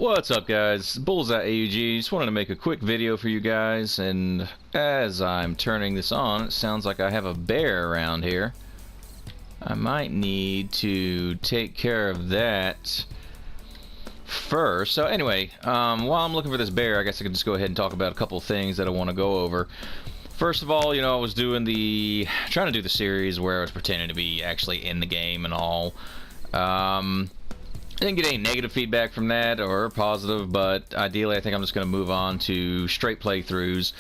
What's up, guys? BullseyeAUG. Just wanted to make a quick video for you guys, and as I'm turning this on, it sounds like I have a bear around here. I might need to take care of that first. So anyway, while I'm looking for this bear, I guess I could just go ahead and talk about a couple of things that I want to go over. First of all, I was trying to do the series where I was pretending to be actually in the game and all. I didn't get any negative feedback from that, or positive, but ideally I think I'm just going to move on to straight playthroughs,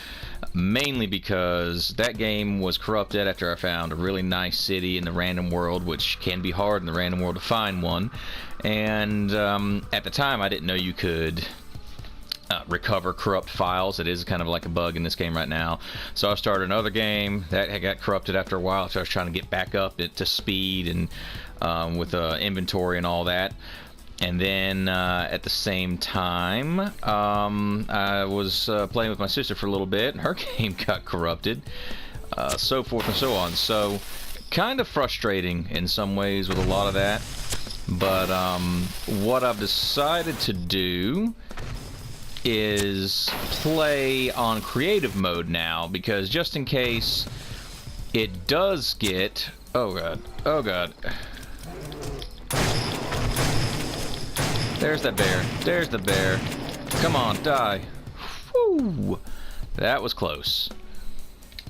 mainly because that game was corrupted after I found a really nice city in the random world, which can be hard in the random world to find one, and at the time I didn't know you could recover corrupt files. It is kind of like a bug in this game right now. So I started another game that had got corrupted after a while, so I was trying to get back up to speed and with inventory and all that. And then at the same time, I was playing with my sister for a little bit, and her game got corrupted, so forth and so on. So kind of frustrating in some ways with a lot of that. But what I've decided to do is play on creative mode now, because just in case it does get... oh god. There's that bear. There's the bear. Come on, die. Whew. That was close.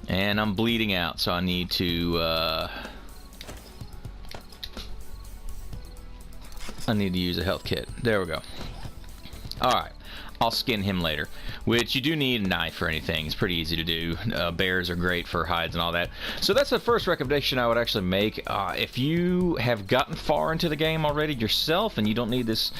And I'm bleeding out, so I need to use a health kit. There we go. Alright. I'll skin him later, which you do need a knife or anything. It's pretty easy to do. Bears are great for hides and all that. So that's the first recommendation I would actually make. If you have gotten far into the game already yourself and you don't need this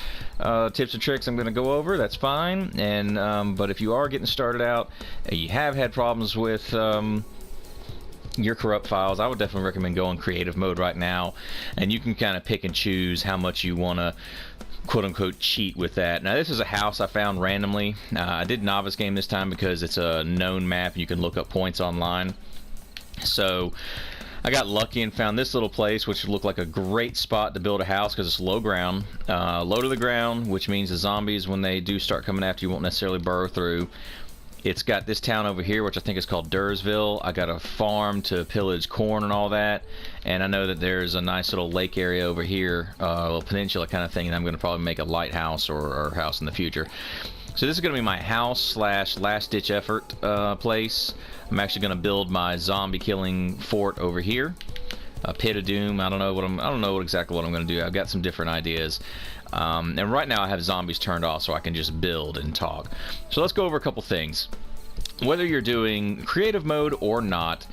tips and tricks I'm going to go over, that's fine. And but if you are getting started out and you have had problems with your corrupt files, I would definitely recommend going creative mode right now, and you can kind of pick and choose how much you want to quote-unquote cheat with that. Now this is a house I found randomly. I did novice game this time because it's a known map and you can look up points online. So I got lucky and found this little place, which looked like a great spot to build a house because it's low ground, low to the ground, which means the zombies, when they do start coming after you, won't necessarily burrow through. It's got this town over here, which I think is called Dursville. I got a farm to pillage corn and all that, and I know that there's a nice little lake area over here, a little peninsula kind of thing, and I'm going to probably make a lighthouse or house in the future. So this is going to be my house slash last ditch effort place. I'm actually going to build my zombie killing fort over here. A pit of doom. I don't know exactly what I'm going to do. I've got some different ideas. And right now I have zombies turned off so I can just build and talk. So let's go over a couple things. Whether you're doing creative mode or not,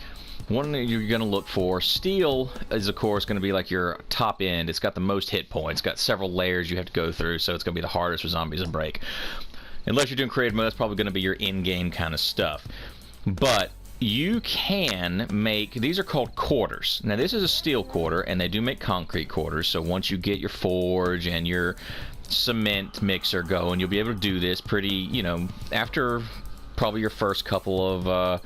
one that you're going to look for, steel is of course going to be like your top end. It's got the most hit points, got several layers you have to go through, so it's going to be the hardest for zombies to break. Unless you're doing creative mode, that's probably going to be your in-game kind of stuff. But you can make, these are called quarters. Now this is a steel quarter, and they do make concrete quarters, so once you get your forge and your cement mixer going, you'll be able to do this pretty, after probably your first couple of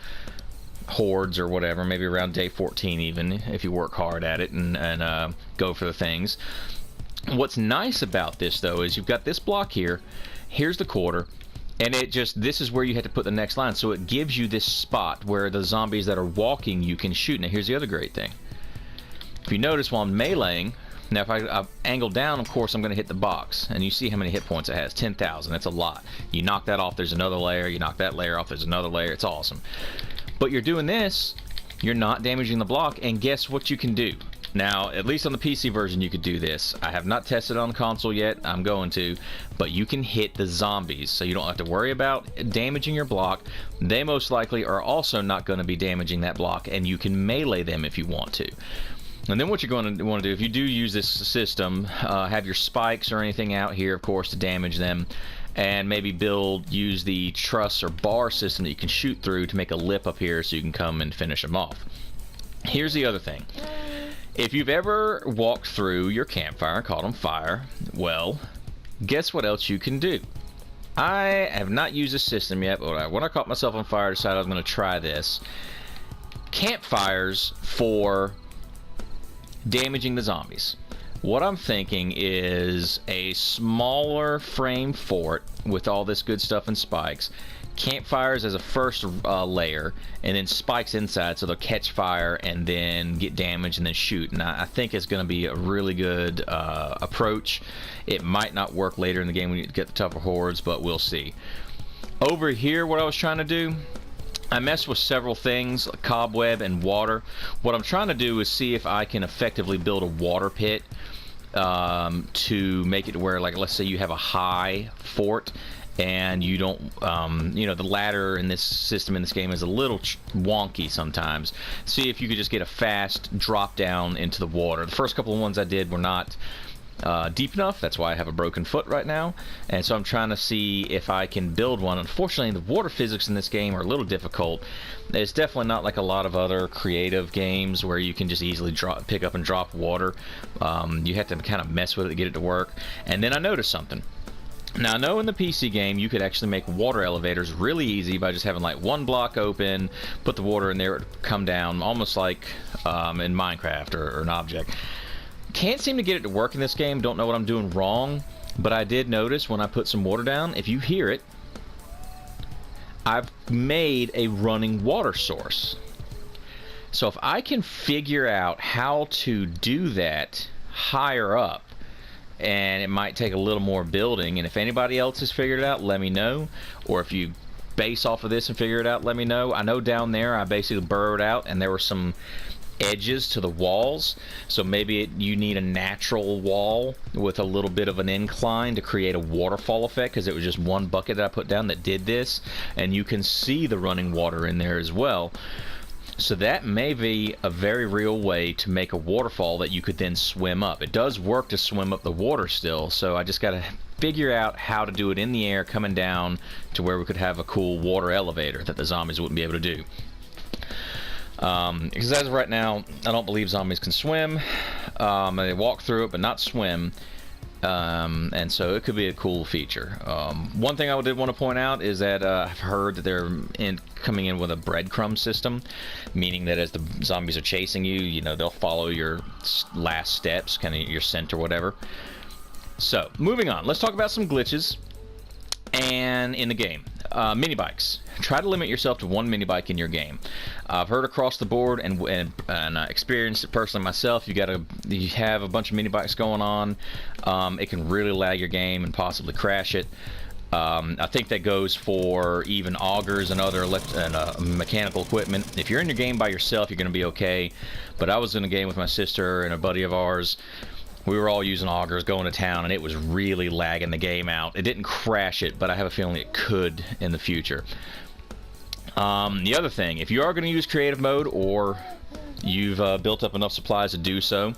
hordes or whatever, maybe around day 14 even, if you work hard at it and go for the things. What's nice about this though is you've got this block here, here's the quarter, and this is where you have to put the next line, so it gives you this spot where the zombies that are walking you can shoot. Now here's the other great thing. If you notice while I'm meleeing, now if I angle down, of course I'm going to hit the box, and you see how many hit points it has, 10,000, that's a lot. You knock that off, there's another layer, you knock that layer off, there's another layer, it's awesome. But you're doing this, you're not damaging the block, and guess what you can do? Now, at least on the PC version you could do this. I have not tested it on the console yet, I'm going to, but you can hit the zombies, so you don't have to worry about damaging your block. They most likely are also not going to be damaging that block, and you can melee them if you want to. And then what you're going to want to do, if you do use this system, have your spikes or anything out here, of course, to damage them, and maybe use the truss or bar system that you can shoot through to make a lip up here so you can come and finish them off. Here's the other thing. If you've ever walked through your campfire and caught on fire, well, guess what else you can do? I have not used this system yet, but when I caught myself on fire, I decided I was going to try this. Campfires for damaging the zombies. what I'm thinking is a smaller frame fort with all this good stuff and spikes, campfires as a first layer, and then spikes inside so they'll catch fire and then get damaged and then shoot. And I think it's going to be a really good approach. It might not work later in the game when you get the tougher hordes, but we'll see. Over here, what I was trying to do, I messed with several things, like cobweb and water. What I'm trying to do is see if I can effectively build a water pit to make it to where, like, let's say you have a high fort and you don't, you know, the ladder in this system in this game is a little wonky sometimes. See if you could just get a fast drop down into the water. The first couple of ones I did were not deep enough. That's why I have a broken foot right now, and so I'm trying to see if I can build one. Unfortunately, the water physics in this game are a little difficult. It's definitely not like a lot of other creative games where you can just easily pick up and drop water. You have to kind of mess with it to get it to work. And then I noticed something. Now, I know in the PC game you could actually make water elevators really easy by just having like one block open, put the water in there, it would come down, almost like in Minecraft or an object. Can't seem to get it to work in this game. Don't know what I'm doing wrong, but I did notice when I put some water down, if you hear it, I've made a running water source. So if I can figure out how to do that higher up, and it might take a little more building, and if anybody else has figured it out, let me know. Or if you base off of this and figure it out, let me know. I know down there I basically burrowed out and there were some edges to the walls, so maybe you need a natural wall with a little bit of an incline to create a waterfall effect, because it was just one bucket that I put down that did this, and you can see the running water in there as well. So that may be a very real way to make a waterfall that you could then swim up. It does work to swim up the water still, so I just got to figure out how to do it in the air coming down to where we could have a cool water elevator that the zombies wouldn't be able to do. Because as of right now, I don't believe zombies can swim. They walk through it but not swim, and so it could be a cool feature. One thing I did want to point out is that I've heard that they're coming in with a breadcrumb system, meaning that as the zombies are chasing you, you know, they'll follow your last steps, kind of your scent or whatever. So moving on, let's talk about some glitches and in the game. Mini bikes. Try to limit yourself to one mini bike in your game. I've heard across the board and experienced it personally myself. You have a bunch of mini bikes going on. It can really lag your game and possibly crash it. I think that goes for even augers and other mechanical equipment. If you're in your game by yourself, you're going to be okay. But I was in a game with my sister and a buddy of ours. We were all using augers going to town, and it was really lagging the game out. It didn't crash it, but I have a feeling it could in the future. The other thing, if you are going to use creative mode, or you've built up enough supplies to do so,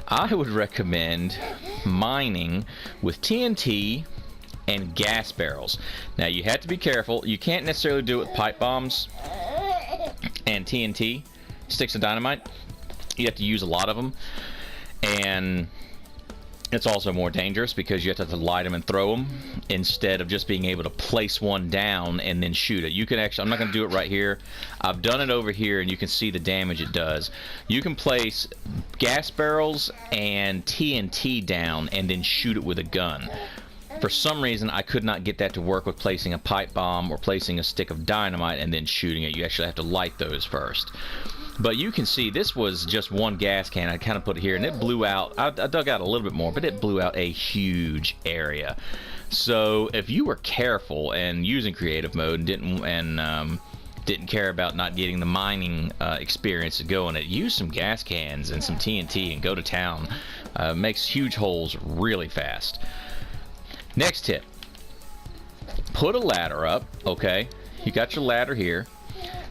I would recommend mining with TNT and gas barrels. Now, you have to be careful. You can't necessarily do it with pipe bombs and TNT, sticks of dynamite. You have to use a lot of them, and it's also more dangerous because you have to light them and throw them instead of just being able to place one down and then shoot it. You can actually, I'm not going to do it right here. I've done it over here, and you can see the damage it does. You can place gas barrels and TNT down and then shoot it with a gun. For some reason, I could not get that to work with placing a pipe bomb or placing a stick of dynamite and then shooting it. You actually have to light those first. But you can see this was just one gas can. I kind of put it here, and it blew out. I dug out a little bit more, but it blew out a huge area. So if you were careful and using creative mode and didn't care about not getting the mining experience to go in it, use some gas cans and some TNT and go to town. Makes huge holes really fast. Next tip: put a ladder up. Okay, you got your ladder here.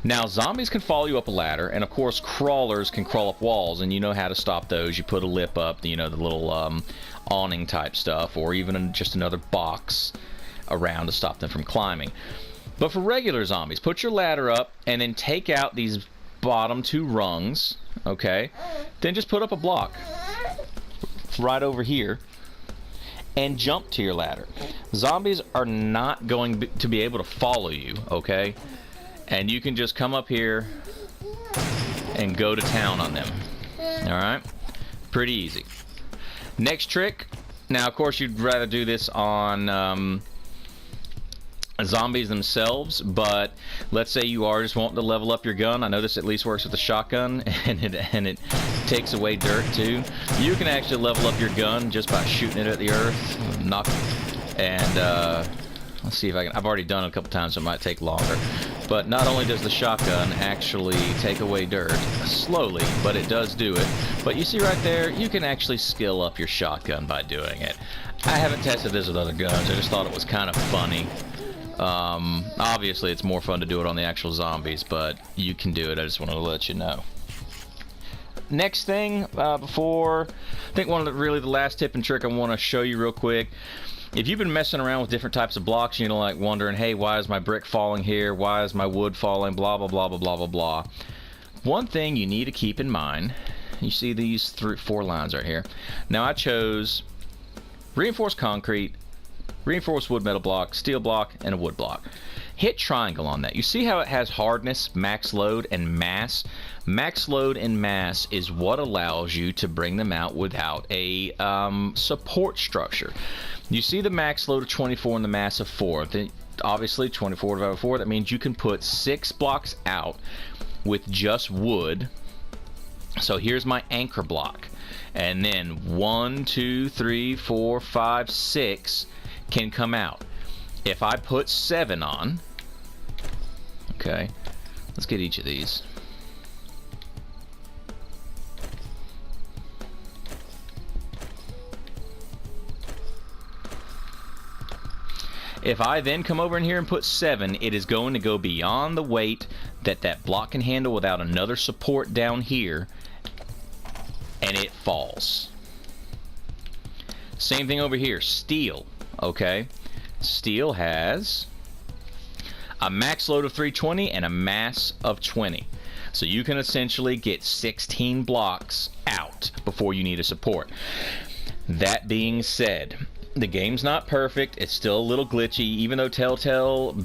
Now, zombies can follow you up a ladder, and of course crawlers can crawl up walls, and you know how to stop those. You put a lip up, you know, the little awning type stuff, or even just another box around to stop them from climbing. But for regular zombies, put your ladder up and then take out these bottom two rungs, okay? Then just put up a block right over here and jump to your ladder. Zombies are not going to be able to follow you, okay? And you can just come up here and go to town on them. Alright? Pretty easy. Next trick. Now, of course, you'd rather do this on zombies themselves, but let's say you are just wanting to level up your gun. I know this at least works with the shotgun, and it takes away dirt too. You can actually level up your gun just by shooting it at the earth. Let's see if I can. I've already done it a couple times, so it might take longer. But not only does the shotgun actually take away dirt slowly, but it does do it. But you see right there, you can actually skill up your shotgun by doing it. I haven't tested this with other guns. I just thought it was kind of funny. Obviously, it's more fun to do it on the actual zombies, but you can do it. I just wanted to let you know. Next thing, I think the last tip and trick I want to show you real quick. If you've been messing around with different types of blocks, you know, like wondering, hey, why is my brick falling here? Why is my wood falling? Blah, blah, blah, blah, blah, blah, blah. One thing you need to keep in mind, you see these 4 lines right here. Now, I chose reinforced concrete, reinforced wood metal block, steel block, and a wood block. Hit triangle on that. You see how it has hardness, max load, and mass? Max load and mass is what allows you to bring them out without a support structure. You see the max load of 24 and the mass of 4. Obviously, 24 divided by 4, that means you can put 6 blocks out with just wood. So here's my anchor block. And then 1, 2, 3, 4, 5, 6 can come out. If I put 7 on, okay, let's get each of these. If I then come over in here and put 7, it is going to go beyond the weight that block can handle without another support down here, and it falls. Same thing over here, steel, okay? Steel has a max load of 320 and a mass of 20. So you can essentially get 16 blocks out before you need a support. That being said, the game's not perfect. It's still a little glitchy, even though Telltale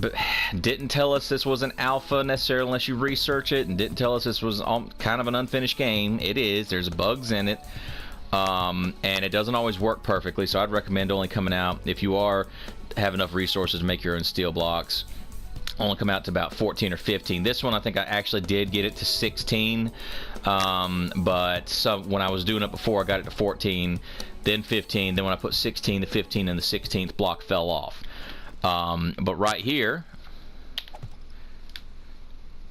didn't tell us this was an alpha necessarily unless you research it, and didn't tell us this was kind of an unfinished game. It is. There's bugs in it. And it doesn't always work perfectly, so I'd recommend only coming out, if you have enough resources to make your own steel blocks, only come out to about 14 or 15. This one, I think I actually did get it to 16, but when I was doing it before, I got it to 14, then 15, then when I put 16 to 15, and the 16th block fell off. But right here,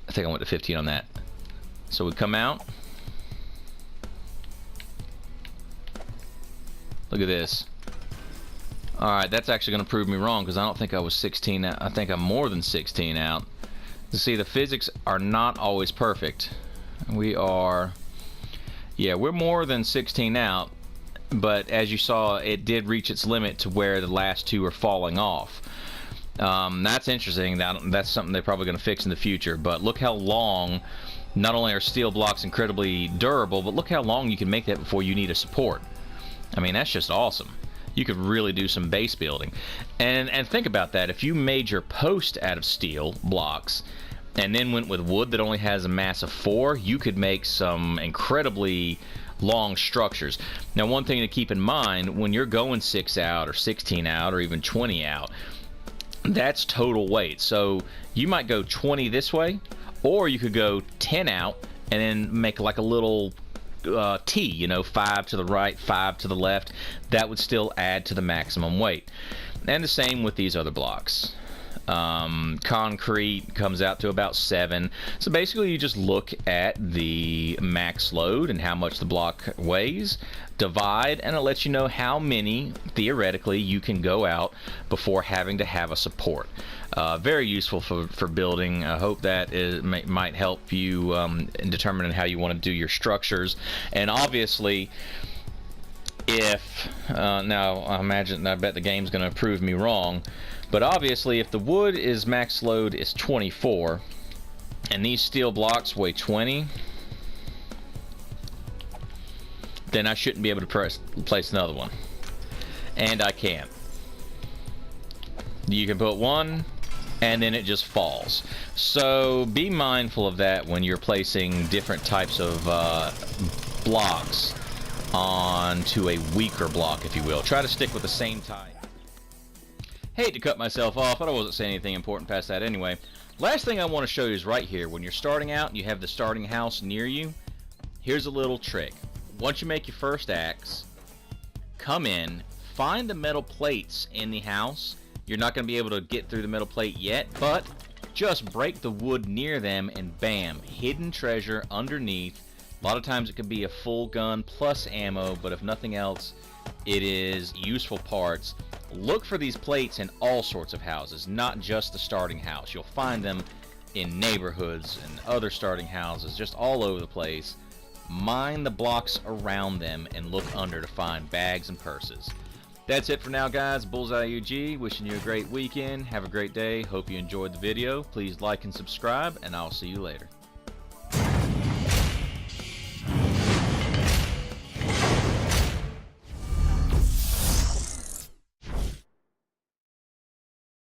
I think I went to 15 on that. So we come out. Look at this. Alright, that's actually going to prove me wrong, because I don't think I was 16 out. I think I'm more than 16 out. You see, the physics are not always perfect. We're more than 16 out, but as you saw, it did reach its limit to where the last 2 are falling off. That's interesting. That's something they're probably going to fix in the future, but look how long. Not only are steel blocks incredibly durable, but look how long you can make that before you need a support. I mean, that's just awesome. You could really do some base building. And think about that. If you made your post out of steel blocks and then went with wood that only has a mass of 4, you could make some incredibly long structures. Now, one thing to keep in mind, when you're going 6 out or 16 out or even 20 out, that's total weight. So you might go 20 this way, or you could go 10 out and then make like a little T, you know, 5 to the right, 5 to the left. That would still add to the maximum weight. And the same with these other blocks. Concrete comes out to about 7. So basically you just look at the max load and how much the block weighs, divide, and it lets you know how many theoretically you can go out before having to have a support. Very useful for building. I hope that might help you in determining how you want to do your structures. And obviously, if now I bet the game's going to prove me wrong, but obviously if the wood is max load is 24 and these steel blocks weigh 20, then I shouldn't be able to place another one, and I can't. You can put one and then it just falls. So be mindful of that when you're placing different types of blocks onto a weaker block, if you will. Try to stick with the same type. Hate to cut myself off, but I wasn't saying anything important past that anyway. Last thing I want to show you is right here. When you're starting out and you have the starting house near you, here's a little trick. Once you make your first axe, come in, find the metal plates in the house. You're not going to be able to get through the metal plate yet, but just break the wood near them and bam, hidden treasure underneath. A lot of times it could be a full gun plus ammo, but if nothing else, it is useful parts. Look for these plates in all sorts of houses, not just the starting house. You'll find them in neighborhoods and other starting houses, just all over the place. Mine the blocks around them and look under to find bags and purses. That's it for now, guys. BullseyeAUG, wishing you a great weekend. Have a great day. Hope you enjoyed the video. Please like and subscribe, and I'll see you later.